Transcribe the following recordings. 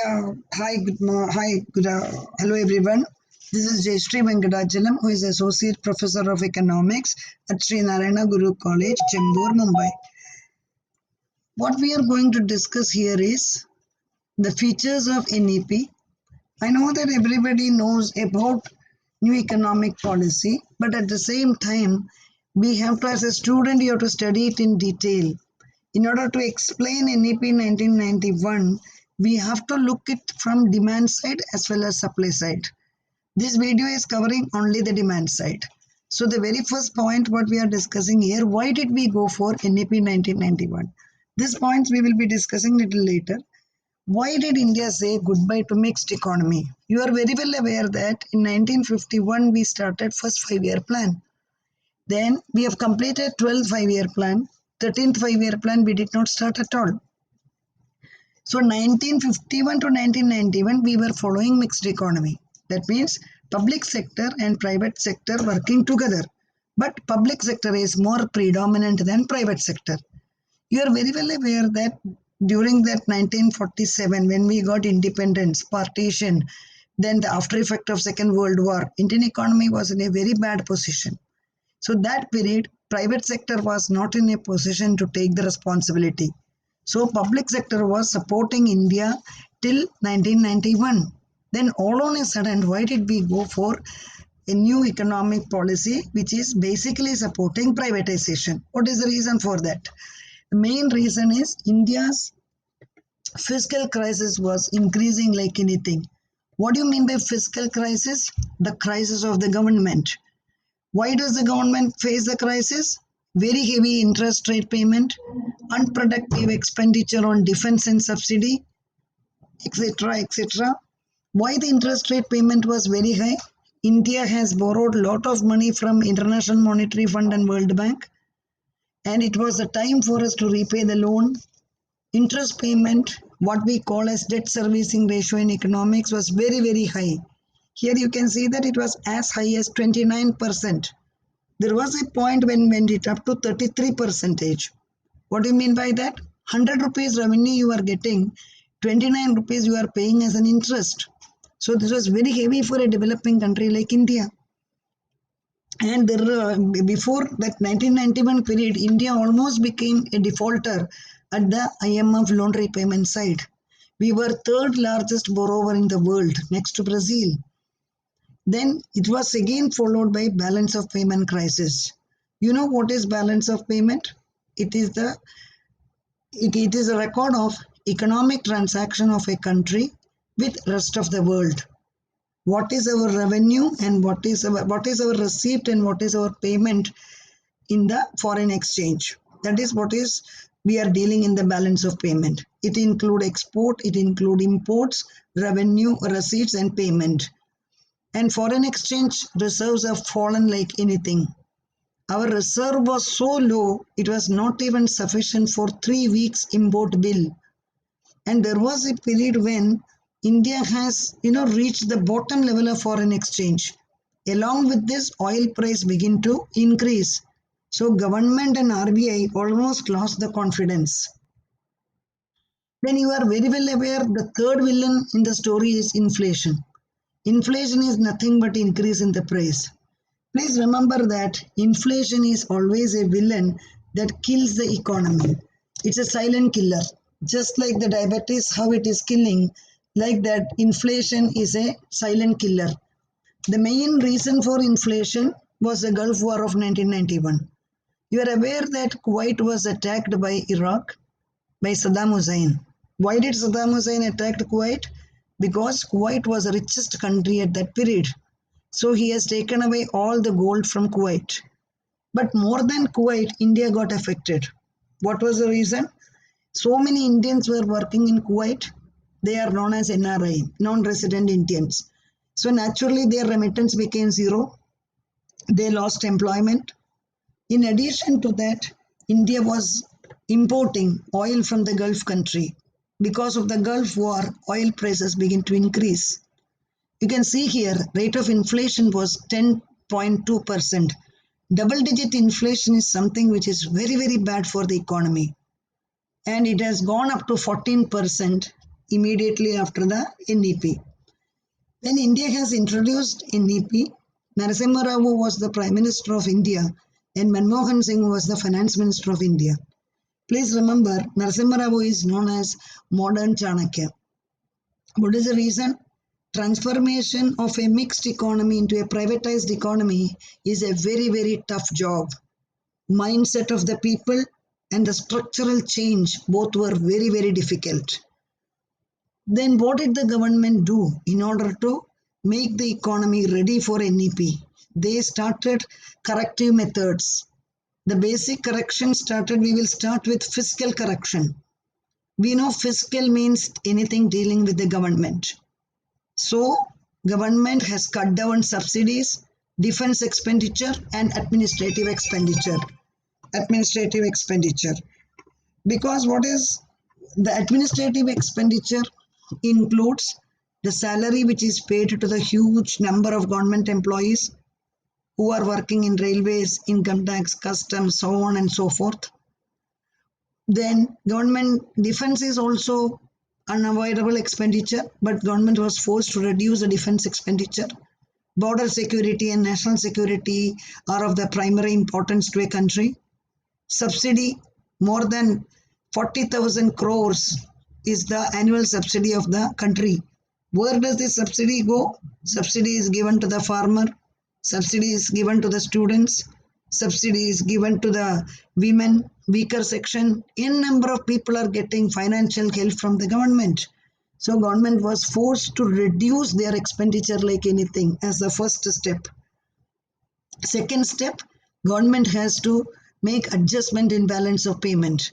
Hello everyone. This is Jayashree Venkatachalam, who is Associate Professor of Economics at Sri Narayana Guru College, Chembur, Mumbai. What we are going to discuss here is the features of NEP. I know that everybody knows about new economic policy, but at the same time, we have to, as a student, you have to study it in detail. In order to explain NEP 1991, we have to look it from demand side as well as supply side. This video is covering only the demand side. So the very first point what we are discussing here, why did we go for NEP 1991? These points we will be discussing little later. Why did India say goodbye to mixed economy? You are very well aware that in 1951 we started first 5-year plan. Then we have completed 12th 5-year plan. 13th 5-year plan we did not start at all. So 1951 to 1991 we were following mixed economy. That means public sector and private sector working together. But public sector is more predominant than private sector. You are very well aware that during that 1947 when we got independence, partition, then the after effect of Second World War, Indian economy was in a very bad position. So that period, private sector was not in a position to take the responsibility. So public sector was supporting India till 1991. Then all on a sudden, why did we go for a new economic policy which is basically supporting privatization? What is the reason for that? The main reason is India's fiscal crisis was increasing like anything. What do you mean by fiscal crisis? The crisis of the government. Why does the government face the crisis? Very heavy interest rate payment, unproductive expenditure on defense and subsidy, etc. etc. Why the interest rate payment was very high? India has borrowed lot of money from International Monetary Fund and World Bank, and it was the time for us to repay the loan. Interest payment, what we call as debt servicing ratio in economics, was very high. Here you can see that it was as high as 29%. There was a point when went it up to 33%. What do you mean by that? 100 rupees revenue you are getting, 29 rupees you are paying as an interest. So this was very heavy for a developing country like India. And before that 1991 period, India almost became a defaulter at the IMF loan repayment side. We were third largest borrower in the world, next to Brazil. Then it was again followed by balance of payment crisis. You know what is balance of payment? It is a record of economic transaction of a country with rest of the world. What is our revenue and what is our receipt and what is our payment in the foreign exchange? That is what is we are dealing in the balance of payment. It include export, it include imports, revenue, receipts and payment. And foreign exchange reserves have fallen like anything. Our reserve was so low, it was not even sufficient for 3 weeks import bill. And there was a period when India has, reached the bottom level of foreign exchange. Along with this, oil price began to increase. So government and RBI almost lost the confidence. Then you are very well aware the third villain in the story is inflation. Inflation is nothing but increase in the price. Please remember that inflation is always a villain that kills the economy. It's a silent killer. Just like the diabetes, how it is killing, like that, inflation is a silent killer. The main reason for inflation was the Gulf War of 1991. You are aware that Kuwait was attacked by Iraq, by Saddam Hussein. Why did Saddam Hussein attack Kuwait? Because Kuwait was the richest country at that period. So he has taken away all the gold from Kuwait. But more than Kuwait, India got affected. What was the reason? So many Indians were working in Kuwait. They are known as NRI, non-resident Indians. So naturally their remittance became zero. They lost employment. In addition to that, India was importing oil from the Gulf country. Because of the Gulf War, oil prices began to increase. You can see here, rate of inflation was 10.2%. Double-digit inflation is something which is very bad for the economy. And it has gone up to 14% immediately after the NEP. When India has introduced NEP, Narasimha Rao was the Prime Minister of India and Manmohan Singh was the Finance Minister of India. Please remember, Narasimha Rao is known as modern Chanakya. What is the reason? Transformation of a mixed economy into a privatized economy is a very, very tough job. Mindset of the people and the structural change both were very, very difficult. Then what did the government do in order to make the economy ready for NEP? They started corrective methods. The basic correction started, we will start with fiscal correction. We know fiscal means anything dealing with the government. So, government has cut down subsidies, defense expenditure and administrative expenditure. Administrative expenditure. Because what is the administrative expenditure includes the salary which is paid to the huge number of government employees who are working in railways, income tax, customs, so on and so forth. Then government defense is also unavoidable expenditure, but government was forced to reduce the defense expenditure. Border security and national security are of the primary importance to a country. Subsidy, more than 40,000 crores is the annual subsidy of the country. Where does this subsidy go? Subsidy is given to the farmer, subsidy is given to the students, subsidy is given to the women, weaker section. N number of people are getting financial help from the government. So government was forced to reduce their expenditure like anything as the first step. Second step, government has to make adjustment in balance of payment.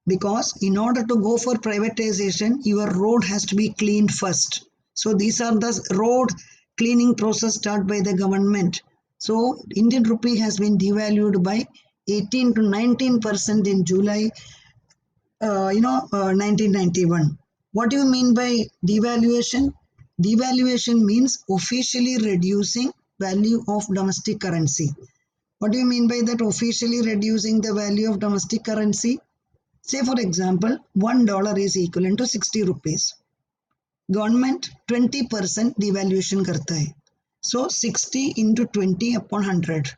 Because in order to go for privatization, your road has to be cleaned first. So these are the road cleaning process started by the government. So Indian rupee has been devalued by 18 to 19% in July 1991. What do you mean by devaluation? Devaluation means officially reducing value of domestic currency. What do you mean by that, officially reducing the value of domestic currency? Say for example, $1 is equivalent to 60 rupees. Government 20% devaluation करता है. So 60 into 20 upon 100.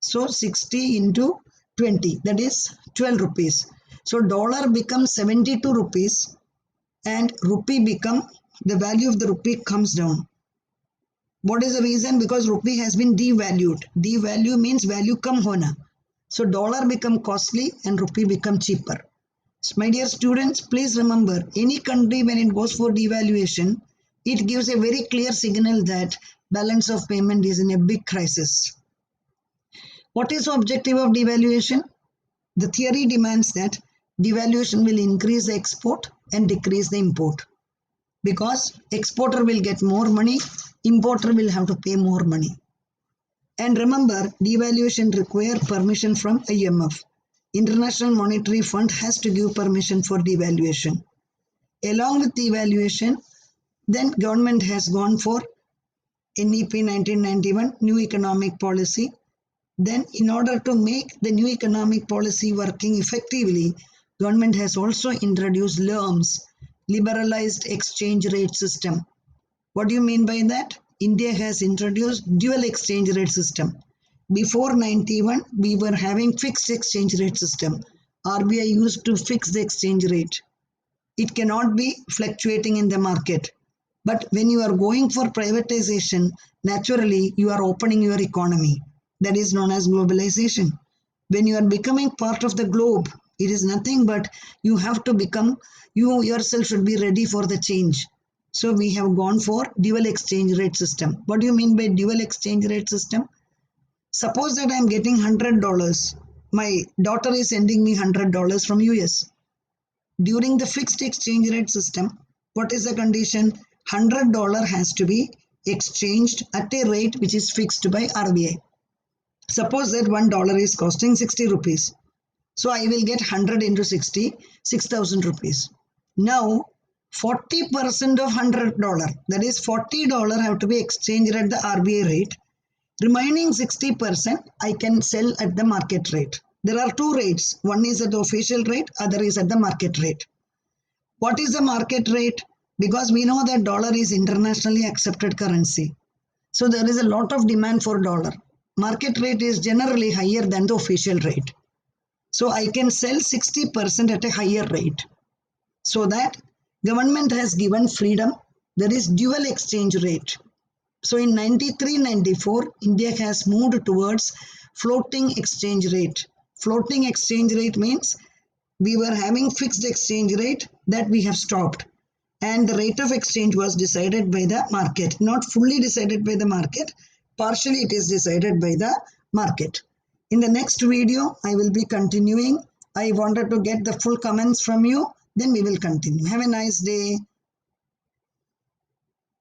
So 60 into 20, that is 12 rupees. So dollar becomes 72 rupees and rupee become, the value of the rupee comes down. What is the reason? Because rupee has been devalued. Devalue means value kam hona. So dollar become costly and rupee become cheaper. So my dear students, please remember, any country when it goes for devaluation, it gives a very clear signal that balance of payment is in a big crisis. What is the objective of devaluation? The theory demands that devaluation will increase the export and decrease the import. Because exporter will get more money, importer will have to pay more money. And remember, devaluation requires permission from IMF. International Monetary Fund has to give permission for devaluation. Along with devaluation, then government has gone for NEP 1991, New Economic Policy. Then in order to make the new economic policy working effectively, government has also introduced LERMS, Liberalized Exchange Rate System. What do you mean by that? India has introduced dual exchange rate system. Before 91, we were having fixed exchange rate system. RBI used to fix the exchange rate. It cannot be fluctuating in the market. But when you are going for privatization, naturally you are opening your economy. That is known as globalization. When you are becoming part of the globe, it is nothing but you have to become, you yourself should be ready for the change. So we have gone for dual exchange rate system. What do you mean by dual exchange rate system? Suppose that I am getting $100. My daughter is sending me $100 from US. During the fixed exchange rate system, what is the condition? $100 has to be exchanged at a rate which is fixed by RBI. Suppose that $1 is costing 60 rupees. So I will get 100 into 60, 6,000 rupees. Now 40% of $100, that is $40 have to be exchanged at the RBI rate. Remaining 60% I can sell at the market rate. There are two rates. One is at the official rate, other is at the market rate. What is the market rate? because we know that dollar is internationally accepted currency. So there is a lot of demand for dollar. Market rate is generally higher than the official rate. So I can sell 60% at a higher rate. So that government has given freedom. There is dual exchange rate. So in 93-94, India has moved towards floating exchange rate. Floating exchange rate means we were having fixed exchange rate that we have stopped. And the rate of exchange was decided by the market, not fully decided by the market, partially it is decided by the market. In the next video, I will be continuing. I wanted to get the full comments from you, then we will continue. Have a nice day.